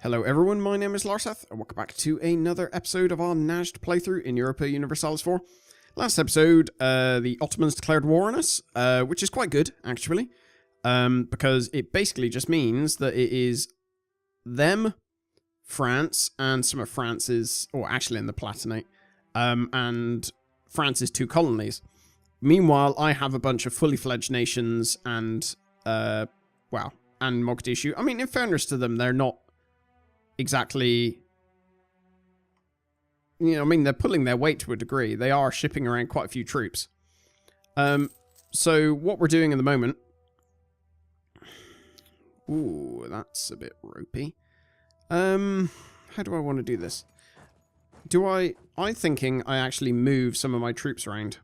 Hello everyone, my name is Larseth, and welcome back to another episode of our Najd playthrough in Europa Universalis 4. Last episode, the Ottomans declared war on us, which is quite good, actually, because it basically just means that it is them, France, and some of France's, or actually in the Palatinate, and France's two colonies. Meanwhile, I have a bunch of fully fledged nations and, and Mogadishu. I mean, in fairness to them, they're not exactly, they're pulling their weight to a degree. They are shipping around quite a few troops. So what we're doing at the moment... Ooh, that's a bit ropey. How do I want to do this? I'm thinking I actually move some of my troops around.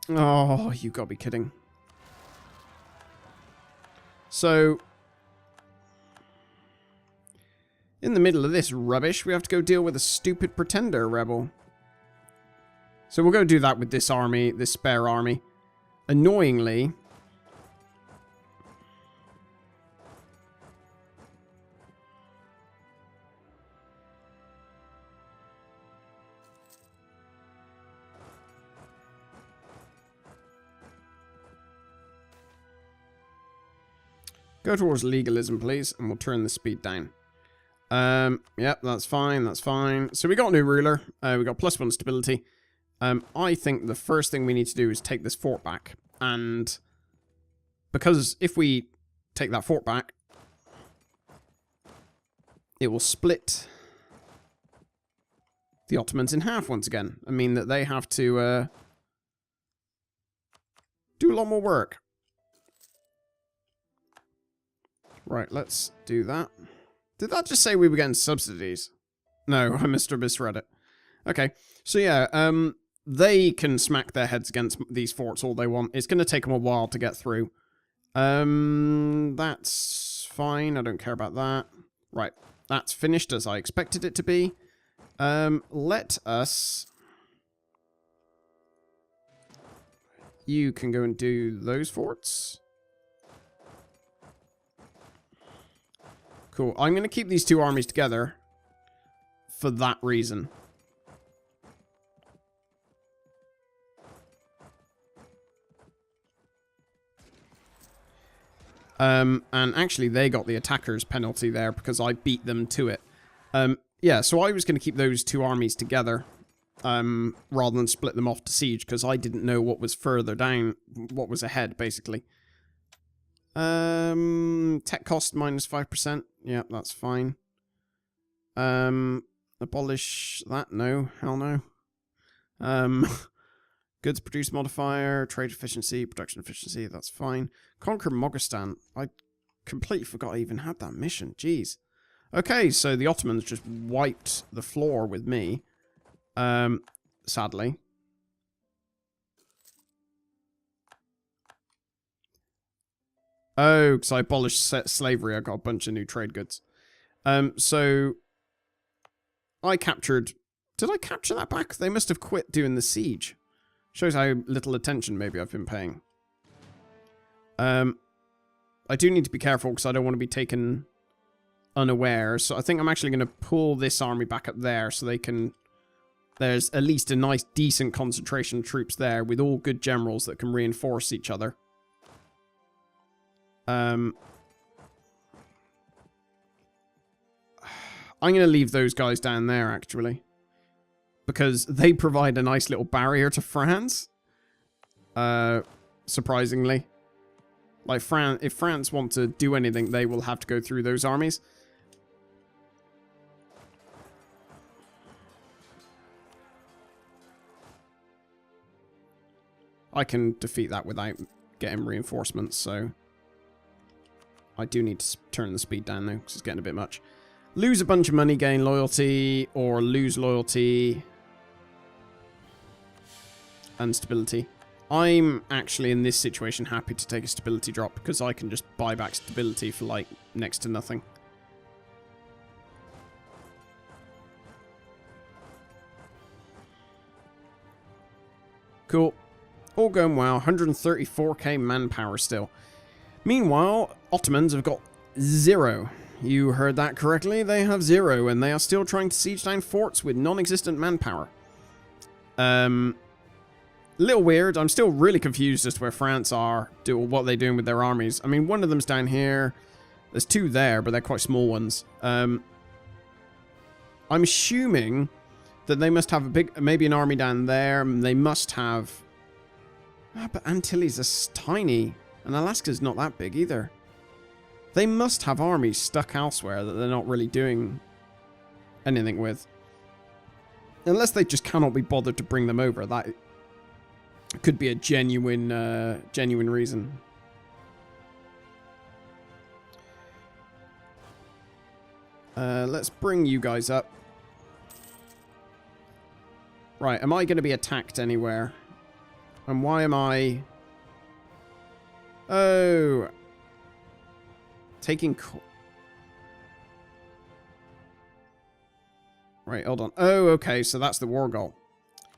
Oh, you gotta be kidding. So... in the middle of this rubbish, we have to go deal with a stupid pretender rebel. So we'll go do that with this army, this spare army. Annoyingly... go towards legalism, please, and we'll turn the speed down. Yep, that's fine, that's fine. So we got a new ruler, we got +1 stability. I think the first thing we need to do is take this fort back. And because if we take that fort back, it will split the Ottomans in half once again. I mean that they have to do a lot more work. Right, let's do that. Did that just say we were getting subsidies? No, I misread it. Okay, so yeah, they can smack their heads against these forts all they want. It's going to take them a while to get through. That's fine. I don't care about that. Right, that's finished as I expected it to be. Let us... you can go and do those forts. Cool. I'm going to keep these two armies together for that reason. And actually, they got the attacker's penalty there because I beat them to it. Yeah, so I was going to keep those two armies together rather than split them off to siege because I didn't know what was further down, what was ahead, basically. Tech cost -5%. Yeah, that's fine. Abolish that? No, hell no. Goods produce modifier, trade efficiency, production efficiency, that's fine. Conquer Mogastan. I completely forgot I even had that mission. Jeez. Okay, so the Ottomans just wiped the floor with me. Sadly. Oh, because I abolished slavery, I got a bunch of new trade goods. So, I captured... did I capture that back? They must have quit doing the siege. Shows how little attention maybe I've been paying. I do need to be careful because I don't want to be taken unaware. So I think I'm actually going to pull this army back up there so they can... there's at least a nice, decent concentration of troops there with all good generals that can reinforce each other. I'm going to leave those guys down there, actually. Because they provide a nice little barrier to France. Surprisingly. Like, if France want to do anything, they will have to go through those armies. I can defeat that without getting reinforcements, so... I do need to turn the speed down, though, because it's getting a bit much. Lose a bunch of money, gain loyalty, or lose loyalty and stability. I'm actually, in this situation, happy to take a stability drop, because I can just buy back stability for, like, next to nothing. Cool. All going well. 134k manpower still. Meanwhile, Ottomans have got 0. You heard that correctly. They have 0, and they are still trying to siege down forts with non-existent manpower. Little weird. I'm still really confused as to where France are, what they're doing with their armies. I mean, one of them's down here. There's 2 there, but they're quite small ones. I'm assuming that they must have maybe an army down there. They must have... but Antilles is tiny, and Alaska's not that big either. They must have armies stuck elsewhere that they're not really doing anything with. Unless they just cannot be bothered to bring them over. That could be a genuine reason. Let's bring you guys up. Right, am I going to be attacked anywhere? And why am I... Oh... Taking... Right, hold on. Oh, okay, so that's the war goal.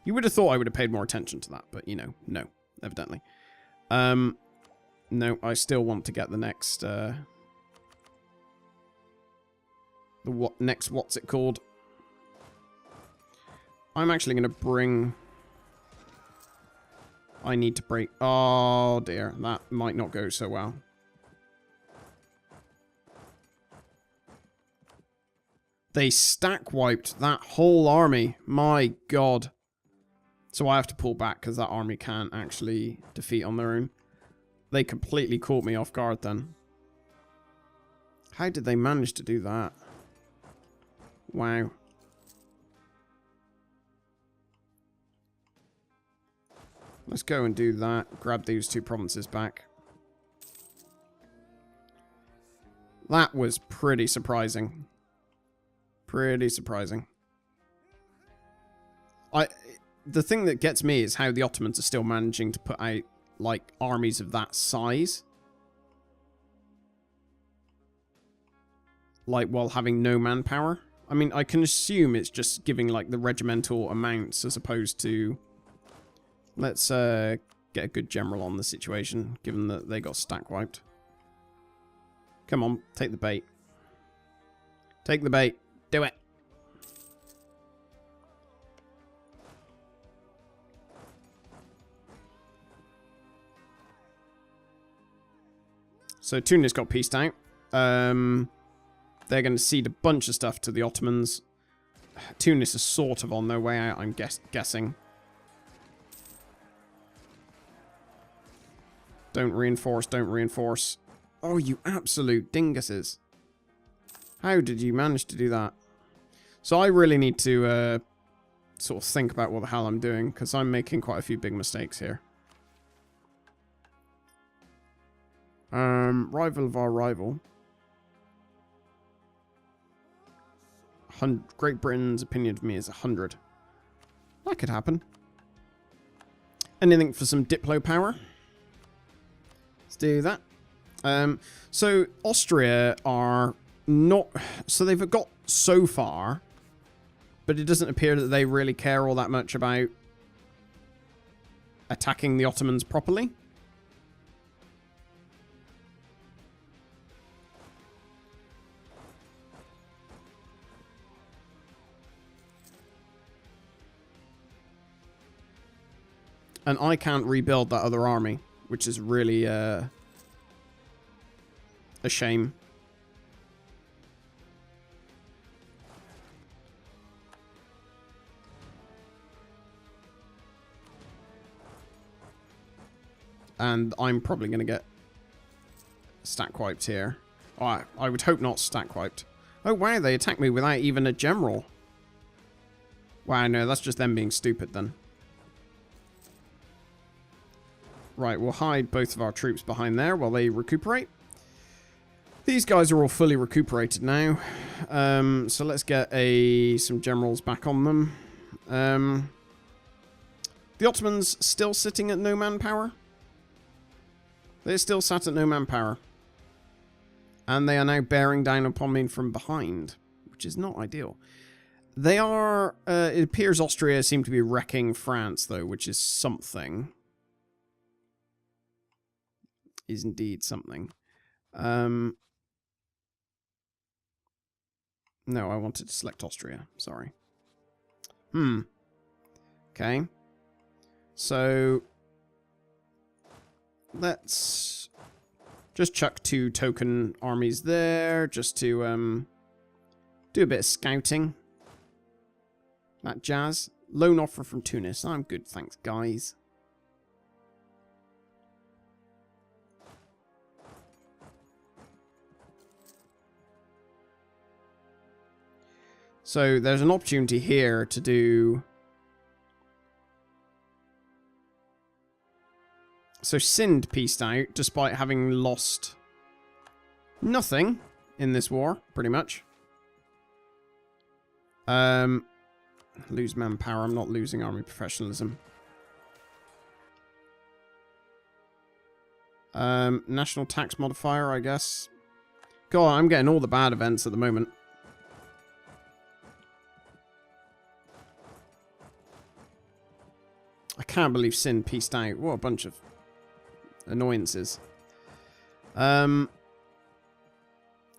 You would have thought I would have paid more attention to that, but, you know, no, evidently. No, I still want to get the next, what's it called? I'm actually going to bring... I need to break... Oh, dear, that might not go so well. They stack wiped that whole army. My god. So I have to pull back because that army can't actually defeat on their own. They completely caught me off guard then. How did they manage to do that? Wow. Let's go and do that. Grab these 2 provinces back. That was pretty surprising. Pretty surprising. The thing that gets me is how the Ottomans are still managing to put out, like, armies of that size. Like, while having no manpower. I mean, I can assume it's just giving, like, the regimental amounts as opposed to... Let's get a good general on the situation, given that they got stack wiped. Come on, take the bait. Take the bait. Do it. So Tunis got pieced out. They're going to cede a bunch of stuff to the Ottomans. Tunis is sort of on their way out, I'm guessing. Don't reinforce, don't reinforce. Oh, you absolute dinguses. How did you manage to do that? So I really need to sort of think about what the hell I'm doing, because I'm making quite a few big mistakes here. Rival of our rival. Great Britain's opinion of me is 100. That could happen. Anything for some Diplo power? Let's do that. So Austria are not... So they've got so far, but it doesn't appear that they really care all that much about attacking the Ottomans properly. And I can't rebuild that other army, which is really a shame. And I'm probably going to get stack wiped here. Oh, I would hope not stack wiped. Oh, wow, they attacked me without even a general. Wow, no, that's just them being stupid then. Right, we'll hide both of our troops behind there while they recuperate. These guys are all fully recuperated now. So let's get some generals back on them. The Ottomans still sitting at no manpower. They're still sat at no manpower. And they are now bearing down upon me from behind, which is not ideal. They are... it appears Austria seem to be wrecking France, though, which is something. Is indeed something. No, I wanted to select Austria. Sorry. Okay. So let's just chuck 2 token armies there just to do a bit of scouting. That jazz. Loan offer from Tunis. I'm good, thanks, guys. So there's an opportunity here to do... So Sind pieced out, despite having lost nothing in this war, pretty much. Lose manpower. I'm not losing army professionalism. National tax modifier, I guess. God, I'm getting all the bad events at the moment. I can't believe Sin pieced out. What a bunch of annoyances. And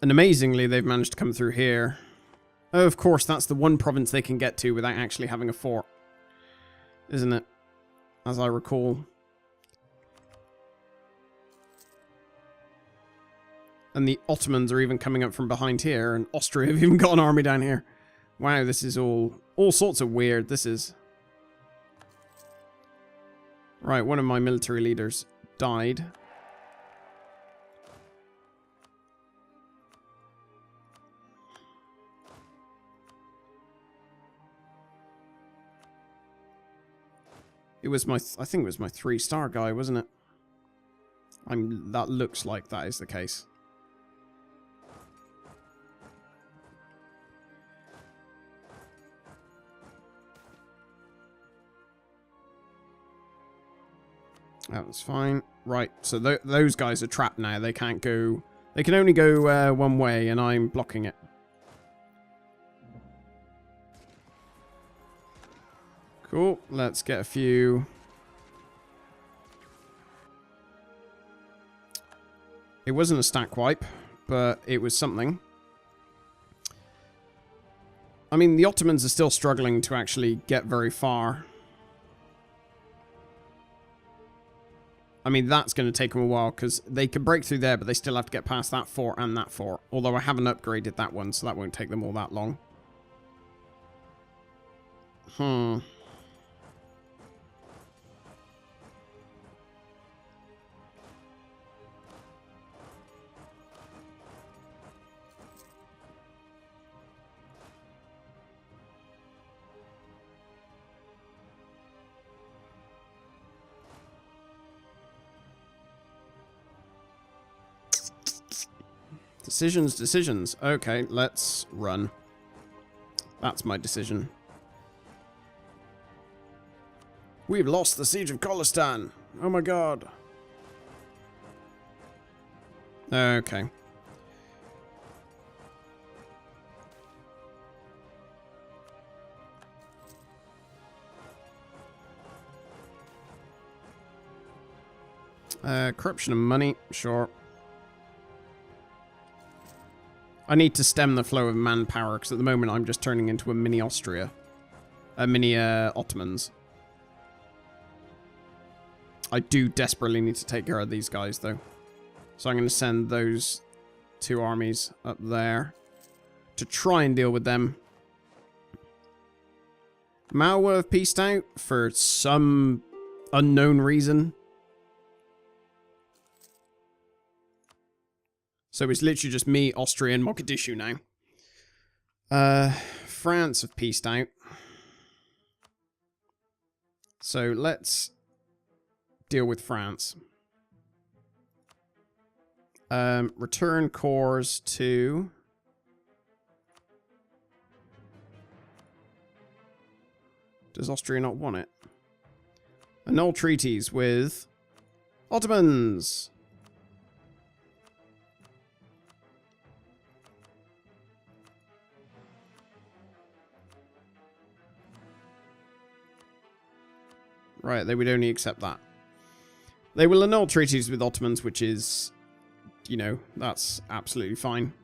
amazingly, they've managed to come through here. Oh, of course, that's the one province they can get to without actually having a fort. Isn't it? As I recall. And the Ottomans are even coming up from behind here, and Austria have even got an army down here. Wow, this is all sorts of weird. This is... Right, one of my military leaders died. It was my... I think it was my 3-star guy, wasn't it? That looks like that is the case. That was fine. Right, so those guys are trapped now. They can't go... They can only go one way, and I'm blocking it. Cool. Let's get a few... It wasn't a stack wipe, but it was something. I mean, the Ottomans are still struggling to actually get very far. I mean, that's going to take them a while, because they can break through there, but they still have to get past that fort and that fort. Although I haven't upgraded that one, so that won't take them all that long. Decisions. Okay, let's run. That's my decision. We've lost the siege of Kholistan. Oh my god. Okay. Corruption and money, sure. I need to stem the flow of manpower, because at the moment I'm just turning into a mini Austria. Mini Ottomans. I do desperately need to take care of these guys, though. So I'm going to send those 2 armies up there to try and deal with them. Malwa have pieced out for some unknown reason. So it's literally just me, Austria, and Mogadishu now. France have pieced out. So let's deal with France. Return cores to... Does Austria not want it? Annul treaties with Ottomans. Right, they would only accept that. They will annul treaties with Ottomans, which is, you know, that's absolutely fine.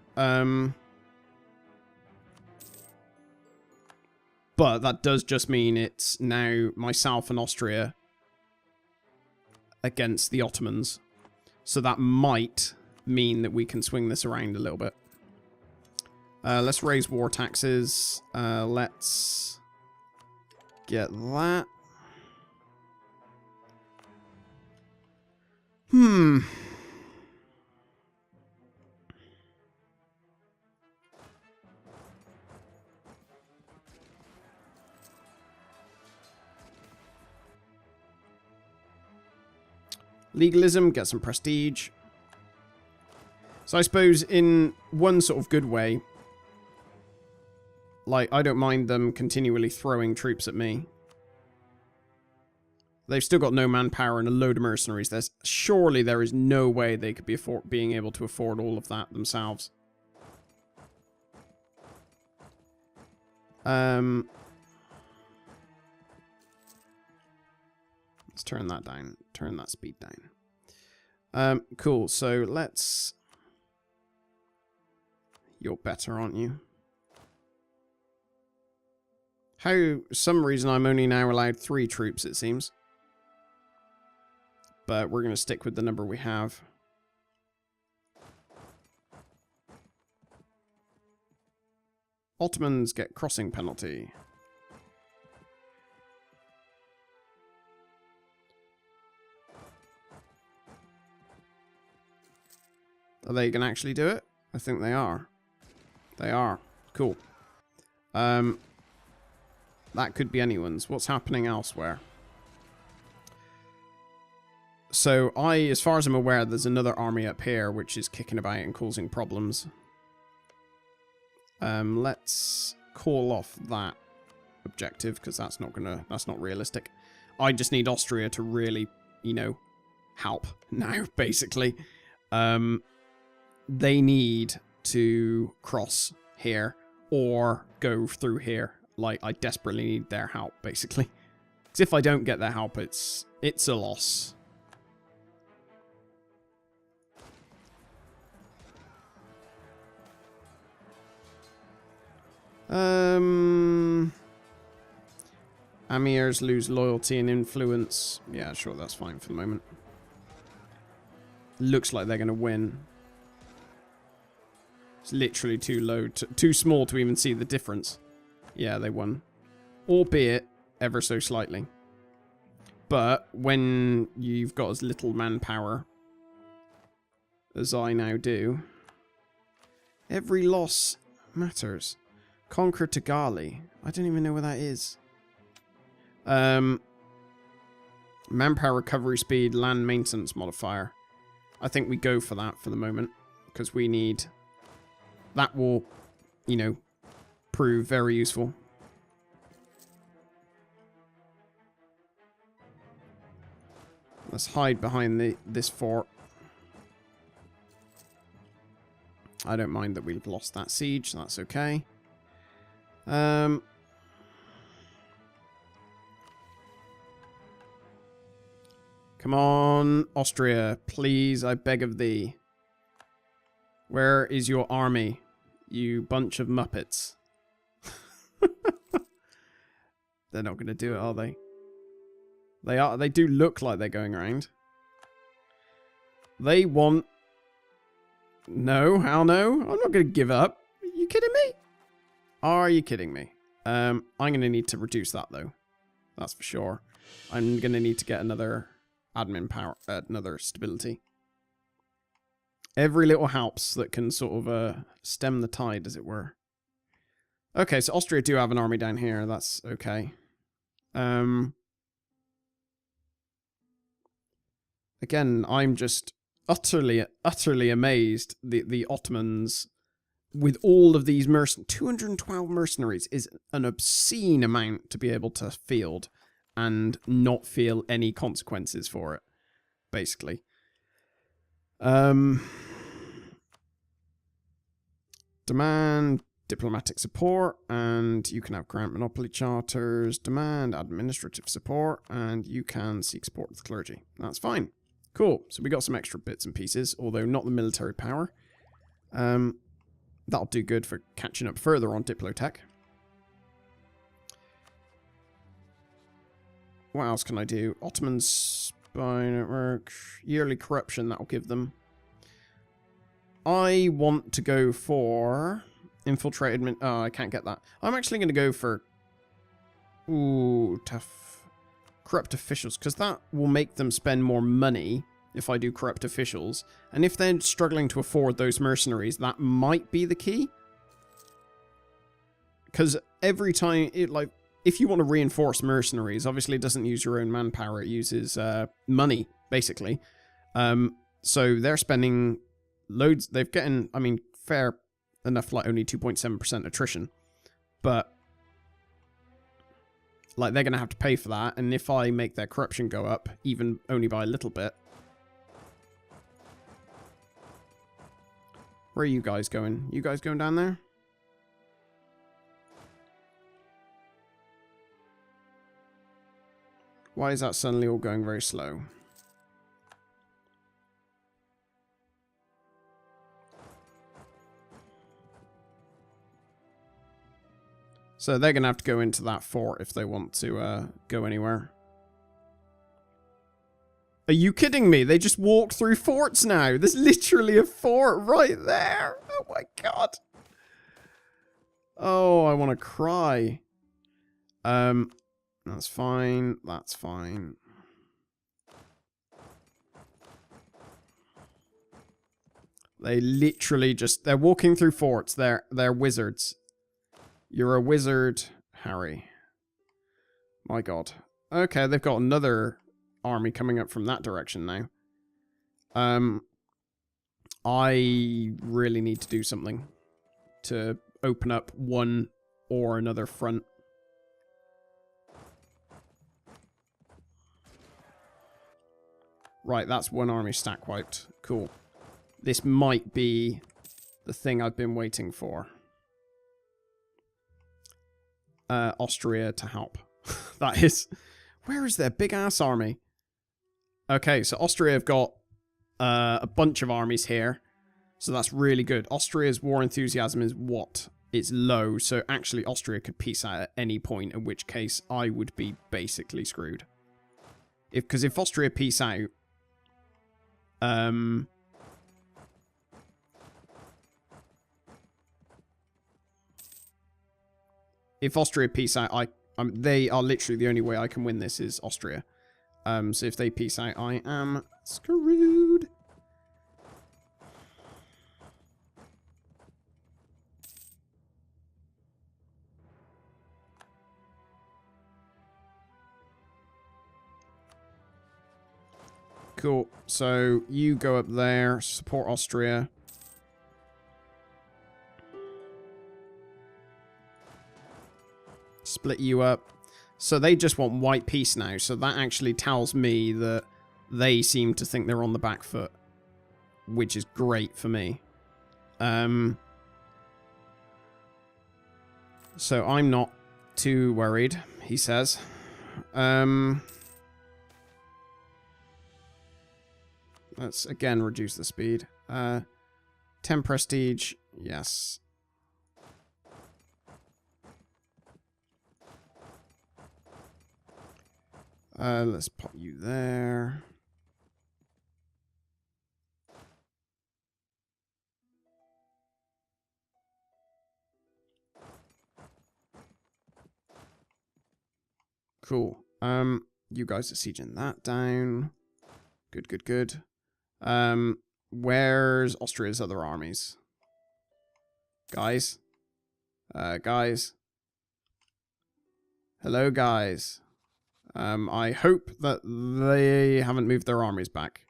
But that does just mean it's now myself and Austria against the Ottomans. So that might mean that we can swing this around a little bit. Let's raise war taxes. Let's get that. Legalism, get some prestige. So I suppose in one sort of good way, like, I don't mind them continually throwing troops at me. They've still got no manpower and a load of mercenaries. Surely there is no way they could be being able to afford all of that themselves. Let's turn that down. Turn that speed down. Cool. So let's... You're better, aren't you? Some reason I'm only now allowed 3 troops, it seems. But we're going to stick with the number we have. Ottomans get crossing penalty. Are they going to actually do it? I think they are. They are. Cool. That could be anyone's. What's happening elsewhere? So as far as I'm aware, there's another army up here which is kicking about and causing problems. Let's call off that objective because that's not realistic. I just need Austria to really, you know, help now, basically. They need to cross here or go through here. Like, I desperately need their help, basically. Because if I don't get their help, it's a loss. Amirs lose loyalty and influence. Yeah, sure, that's fine for the moment. Looks like they're going to win. It's literally too low, too small to even see the difference. Yeah, they won. Albeit ever so slightly. But when you've got as little manpower as I now do, every loss matters. Conquer Tagali. I don't even know where that is. Manpower recovery speed, land maintenance modifier. I think we go for that for the moment. Because we need... That will, you know, prove very useful. Let's hide behind this fort. I don't mind that we've lost that siege. That's okay. Come on, Austria, please, I beg of thee. Where is your army, you bunch of muppets? They're not going to do it, are they? They are. They do look like they're going around. They want... No, hell no. I'm not going to give up. Are you kidding me? Are you kidding me? I'm going to need to reduce that, though. That's for sure. I'm going to need to get another admin power, another stability. Every little helps that can sort of stem the tide, as it were. Okay, so Austria do have an army down here. That's okay. Again, I'm just utterly amazed. The Ottomans, with all of these 212 mercenaries is an obscene amount to be able to field and not feel any consequences for it, basically. Demand diplomatic support, and you can have grant monopoly charters. Demand administrative support, and you can seek support with the clergy. That's fine. Cool. So we got some extra bits and pieces, although not the military power. That'll do good for catching up further on Diplotech. What else can I do? Ottoman spy network. Yearly corruption, that'll give them. I want to go for infiltrated... Oh, I can't get that. I'm actually going to go for... Ooh, tough. Corrupt officials, because that will make them spend more money if I do corrupt officials. And if they're struggling to afford those mercenaries, that might be the key. Because every time, if you want to reinforce mercenaries, obviously it doesn't use your own manpower, it uses money, basically. So they're spending loads, they're getting, I mean, fair enough, like only 2.7% attrition. But, like, they're going to have to pay for that, and if I make their corruption go up, even only by a little bit. Where are you guys going? You guys going down there? Why is that suddenly all going very slow? So they're going to have to go into that fort if they want to go anywhere. Are you kidding me? They just walk through forts now. There's literally a fort right there. Oh my god. Oh, I want to cry. That's fine. That's fine. They literally just... They're walking through forts. They're wizards. You're a wizard, Harry. My god. Okay, they've got another army coming up from that direction now. I really need to do something to open up one or another front. Right, that's one army stack wiped. Cool. This might be the thing I've been waiting for. Austria to help. That is... Where is their big-ass army? Okay, so Austria have got a bunch of armies here. So that's really good. Austria's war enthusiasm is what? It's low, so actually Austria could peace out at any point, in which case I would be basically screwed. Because if Austria peace out... if Austria peace out, they are literally the only way I can win this is Austria. So if they peace out, I am screwed. Cool. So you go up there, support Austria. Split you up. So they just want white peace now. So that actually tells me that they seem to think they're on the back foot, which is great for me. So I'm not too worried, he says. Let's again reduce the speed. 10 prestige, yes. Let's pop you there. Cool. You guys are sieging that down. Good, good, good. Where's Austria's other armies? Guys? Guys? Hello, guys. I hope that they haven't moved their armies back.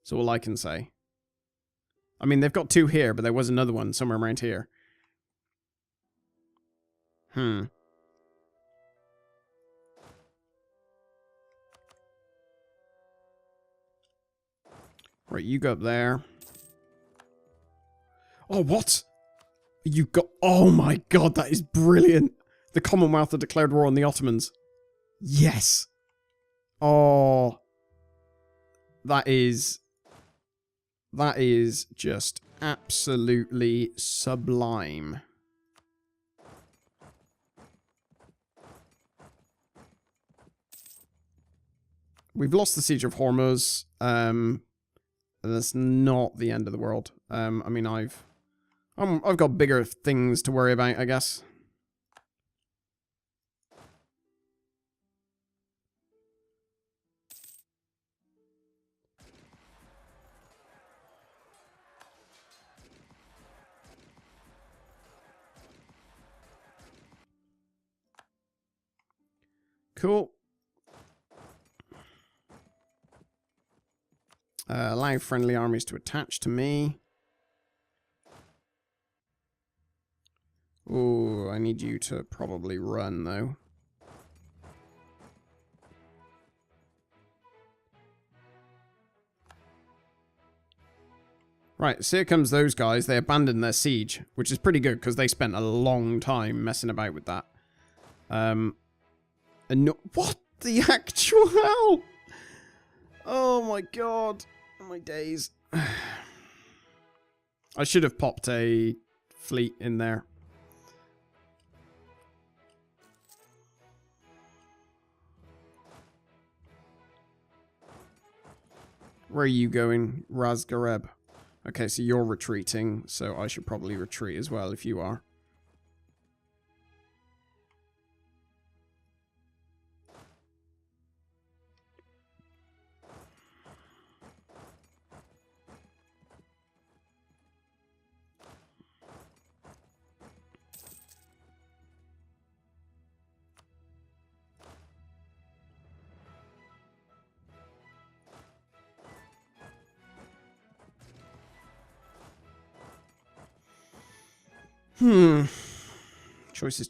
That's all I can say. I mean, they've got two here, but there was another one somewhere around here. Right, you go up there. Oh, what? You got... Oh my god, that is brilliant. The Commonwealth have declared war on the Ottomans. Yes. Oh. That is just absolutely sublime. We've lost the Siege of Hormuz. That's not the end of the world. I mean, I've got bigger things to worry about, I guess. Cool. Allow friendly armies to attach to me. Oh, I need you to probably run, though. Right, so here comes those guys. They abandoned their siege, which is pretty good, because they spent a long time messing about with that. And no, what the actual hell? Oh my god. Oh my days. I should have popped a fleet in there. Where are you going, Razgareb? Okay, so you're retreating, so I should probably retreat as well if you are.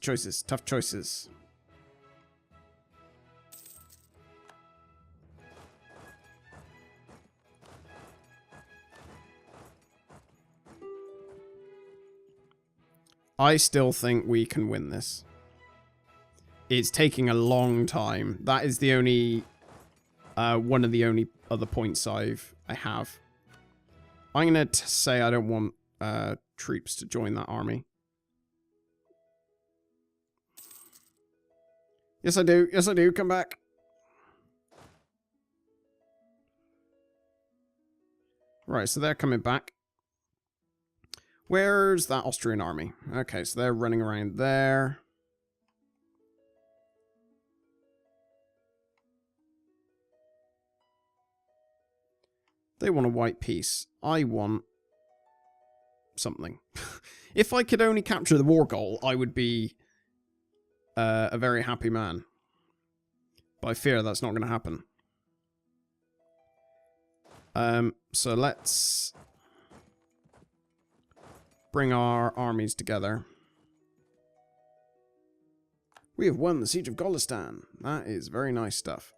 Choices. Tough choices. I still think we can win this. It's taking a long time. That is the only... one of the only other points I have. I'm going to say I don't want troops to join that army. Yes, I do. Yes, I do. Come back. Right, so they're coming back. Where's that Austrian army? Okay, so they're running around there. They want a white peace. I want something. If I could only capture the war goal, I would be a very happy man. But I fear that's not going to happen. So let's bring our armies together. We have won the Siege of Golistan. That is very nice stuff.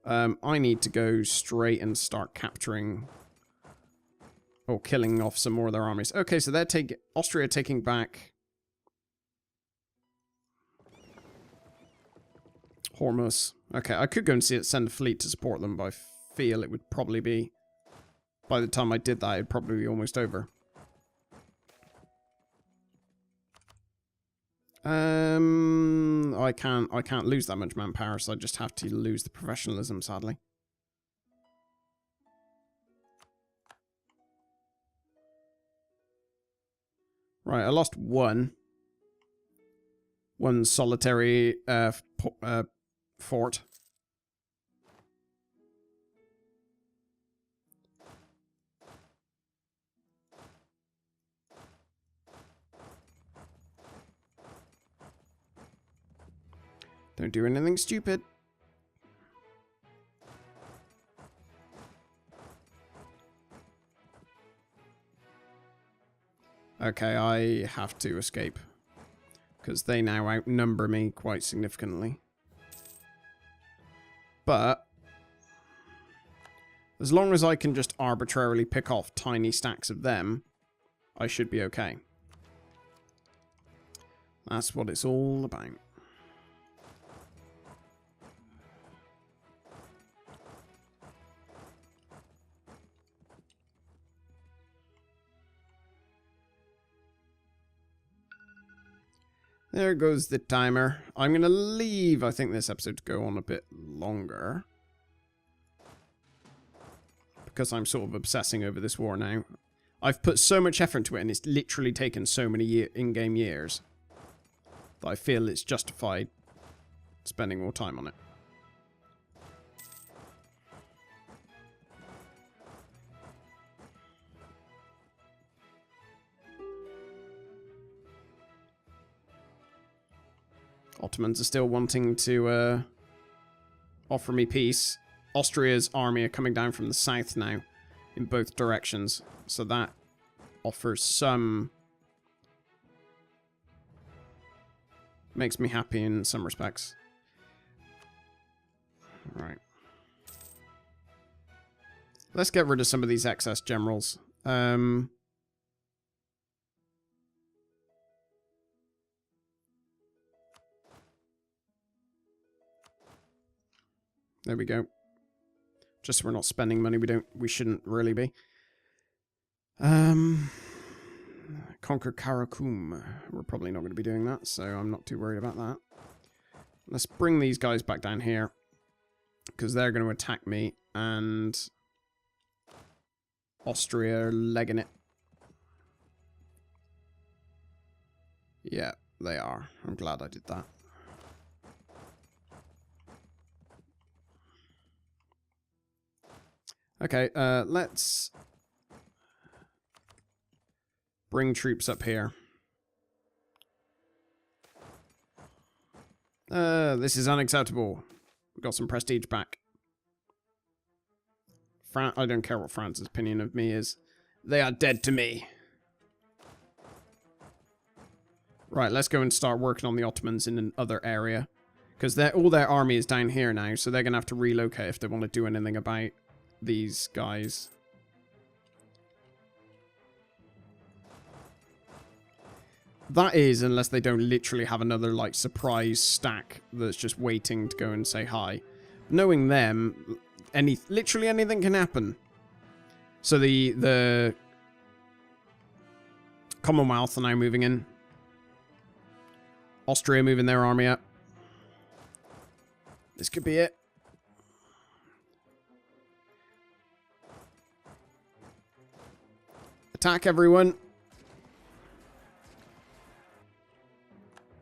I need to go straight and start capturing or killing off some more of their armies. Okay, so they're Austria taking back Hormuz. Okay, I could go and send a fleet to support them, but I feel it would probably be, by the time I did that, it'd probably be almost over. I can't lose that much manpower, so I just have to lose the professionalism, sadly. Right, I lost one solitary fort. Don't do anything stupid. Okay, I have to escape. Because they now outnumber me quite significantly. But as long as I can just arbitrarily pick off tiny stacks of them, I should be okay. That's what it's all about. There goes the timer. I'm going to leave, I think, this episode to go on a bit longer. because I'm sort of obsessing over this war now. I've put so much effort into it, and it's literally taken so many in-game years that I feel it's justified spending more time on it. Ottomans are still wanting to offer me peace. Austria's army are coming down from the south now in both directions, so that offers some... makes me happy in some respects. Right. Let's get rid of some of these excess generals. There we go. Just so we're not spending money we shouldn't really be. Conquer Karakum. We're probably not going to be doing that, so I'm not too worried about that. Let's bring these guys back down here, because they're going to attack me, and Austria are legging it. Yeah, they are. I'm glad I did that. Okay, let's bring troops up here. This is unacceptable. We got some prestige back. I don't care what France's opinion of me is. They are dead to me. Right, let's go and start working on the Ottomans in another area. Because all their army is down here now, so they're going to have to relocate if they want to do anything about these guys. That is, unless they don't literally have another, like, surprise stack that's just waiting to go and say hi. Knowing them, literally anything can happen. So the Commonwealth are now moving in. Austria moving their army up. This could be it. Attack, everyone.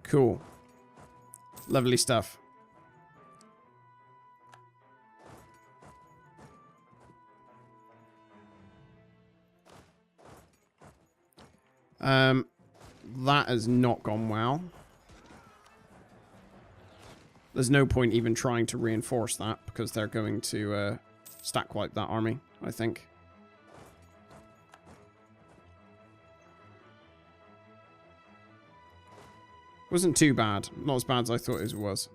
Cool. Lovely stuff. That has not gone well. There's no point even trying to reinforce that, because they're going to stack wipe that army, I think. Wasn't too bad. Not as bad as I thought it was.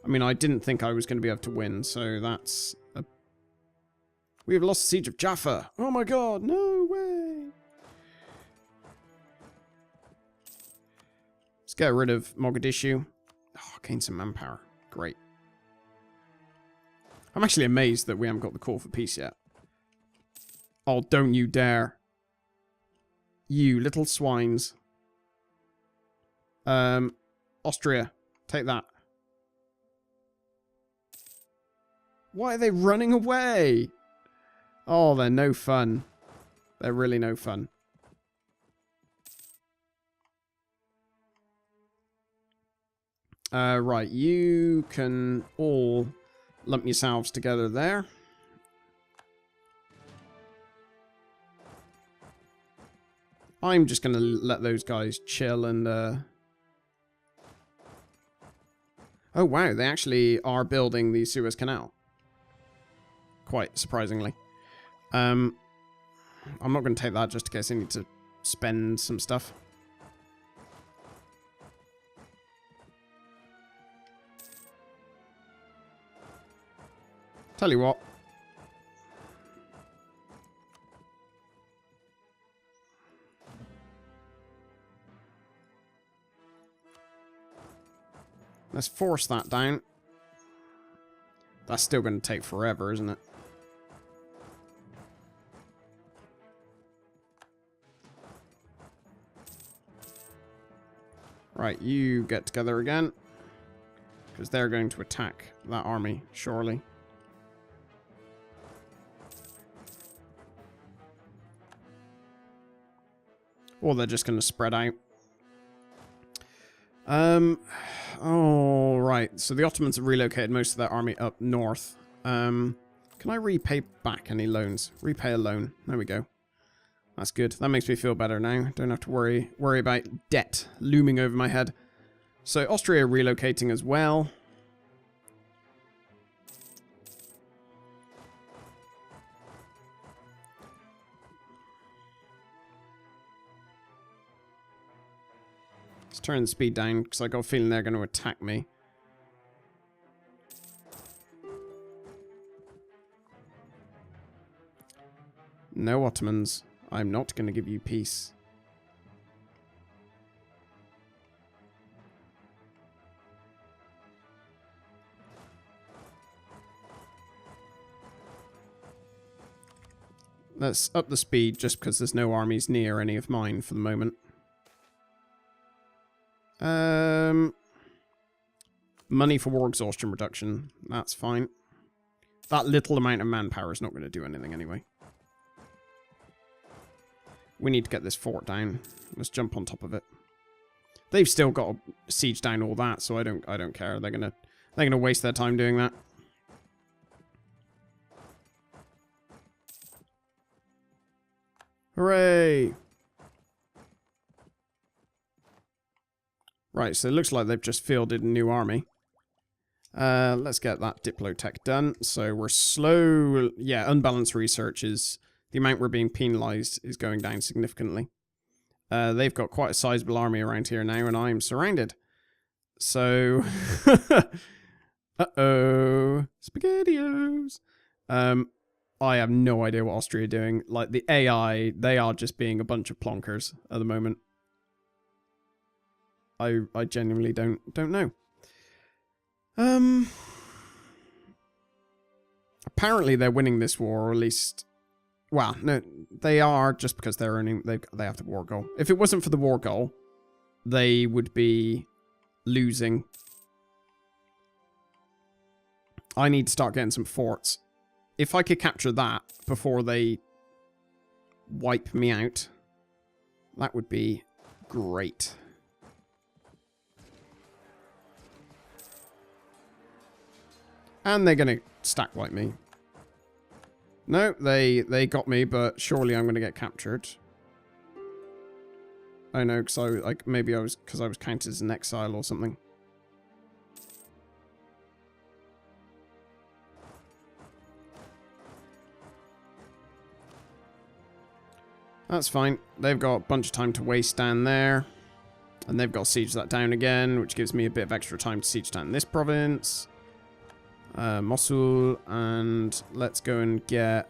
I mean, I didn't think I was going to be able to win, so that's... We have lost the Siege of Jaffa. Oh my god, no way. Let's get rid of Mogadishu. Oh, gain some manpower. Great. I'm actually amazed that we haven't got the call for peace yet. Oh, don't you dare. You little swines. Austria, take that. Why are they running away? Oh, they're no fun. They're really no fun. Right, you can all lump yourselves together there. I'm just going to let those guys chill and... Oh, wow, they actually are building the Suez Canal. Quite surprisingly. I'm not going to take that just in case I need to spend some stuff. Tell you what. Let's force that down. That's still going to take forever, isn't it? Right, you get together again. Because they're going to attack that army, surely. Or they're just going to spread out. Oh, right. So the Ottomans have relocated most of their army up north. Can I repay back any loans? Repay a loan. There we go. That's good. That makes me feel better now. Don't have to worry about debt looming over my head. So Austria relocating as well. Let's turn the speed down because I got a feeling they're going to attack me. No Ottomans. I'm not going to give you peace. Let's up the speed just because there's no armies near any of mine for the moment. Money for war exhaustion reduction. That's fine. That little amount of manpower is not going to do anything anyway. We need to get this fort down. Let's jump on top of it. They've still got to siege down all that, so I don't care. They're gonna waste their time doing that. Hooray! Right, so it looks like they've just fielded a new army. Let's get that Diplotech done. So we're slow. Yeah, unbalanced research is... The amount we're being penalised is going down significantly. They've got quite a sizable army around here now, and I'm surrounded. So... Uh-oh. SpaghettiOs. I have no idea what Austria are doing. Like, the AI, they are just being a bunch of plonkers at the moment. I genuinely don't know. Apparently they're winning this war, or at least... Well, no, they are just because they're earning... They have the war goal. If it wasn't for the war goal, they would be losing. I need to start getting some forts. If I could capture that before they wipe me out, that would be great. And they're going to stack wipe me. No, they got me, but surely I'm going to get captured. Oh no, because maybe I was counted as an exile or something. That's fine. They've got a bunch of time to waste down there. And they've got to siege that down again, which gives me a bit of extra time to siege down this province. Mosul, and let's go and get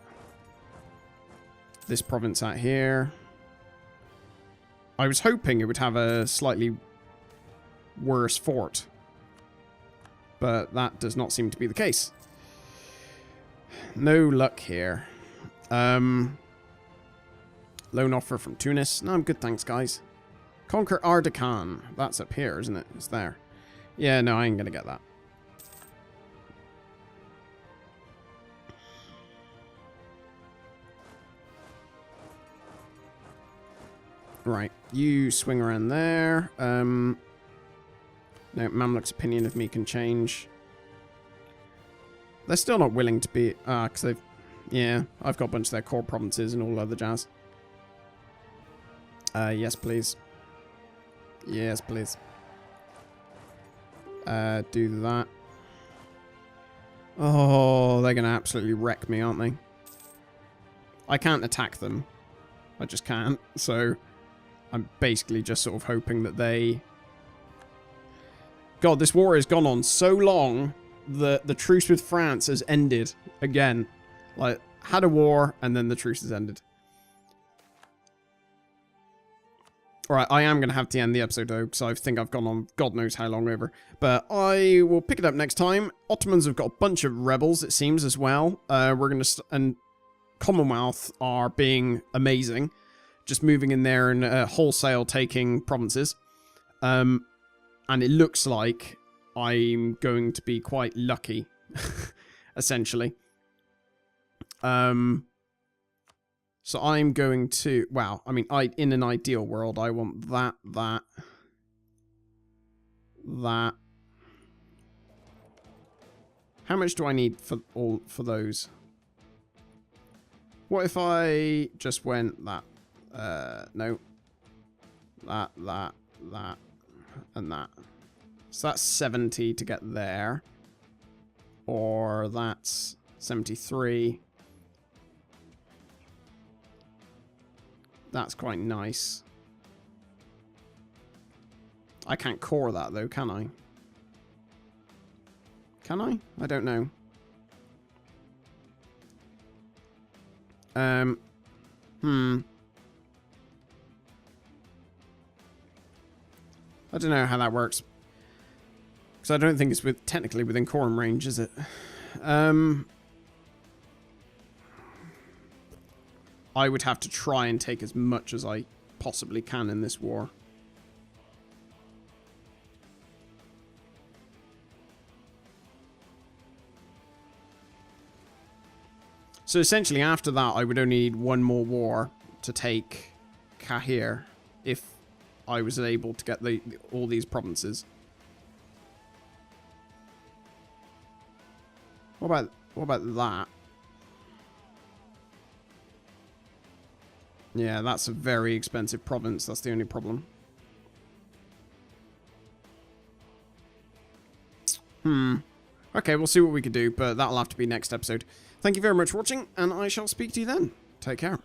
this province out here. I was hoping it would have a slightly worse fort, but that does not seem to be the case. No luck here. Loan offer from Tunis. No, I'm good, thanks, guys. Conquer Ardakan. That's up here, isn't it? It's there. Yeah, no, I ain't gonna get that. Right, you swing around there. No, Mamluk's opinion of me can change. They're still not willing to be... because they've... Yeah, I've got a bunch of their core provinces and all other jazz. Yes, please. Yes, please. Do that. Oh, they're going to absolutely wreck me, aren't they? I can't attack them. I just can't, so... I'm basically just sort of hoping that they... God, this war has gone on so long that the truce with France has ended again. Like, had a war, and then the truce has ended. Alright, I am going to have to end the episode, though, because I think I've gone on God knows how long over. But I will pick it up next time. Ottomans have got a bunch of rebels, it seems, as well. We're going to... And Commonwealth are being amazing. Just moving in there and wholesale taking provinces. And it looks like I'm going to be quite lucky, essentially. So I'm going to... Well, I mean, in an ideal world, I want that. How much do I need for those? What if I just went that? No. That, and that. So that's 70 to get there. Or that's 73. That's quite nice. I can't core that though, can I? Can I? I don't know. I don't know how that works. Because I don't think it's technically within quorum range, is it? I would have to try and take as much as I possibly can in this war. So essentially after that I would only need one more war to take Cahir if I was able to get all these provinces. What about that? Yeah, that's a very expensive province. That's the only problem. Okay, we'll see what we can do, but that'll have to be next episode. Thank you very much for watching, and I shall speak to you then. Take care.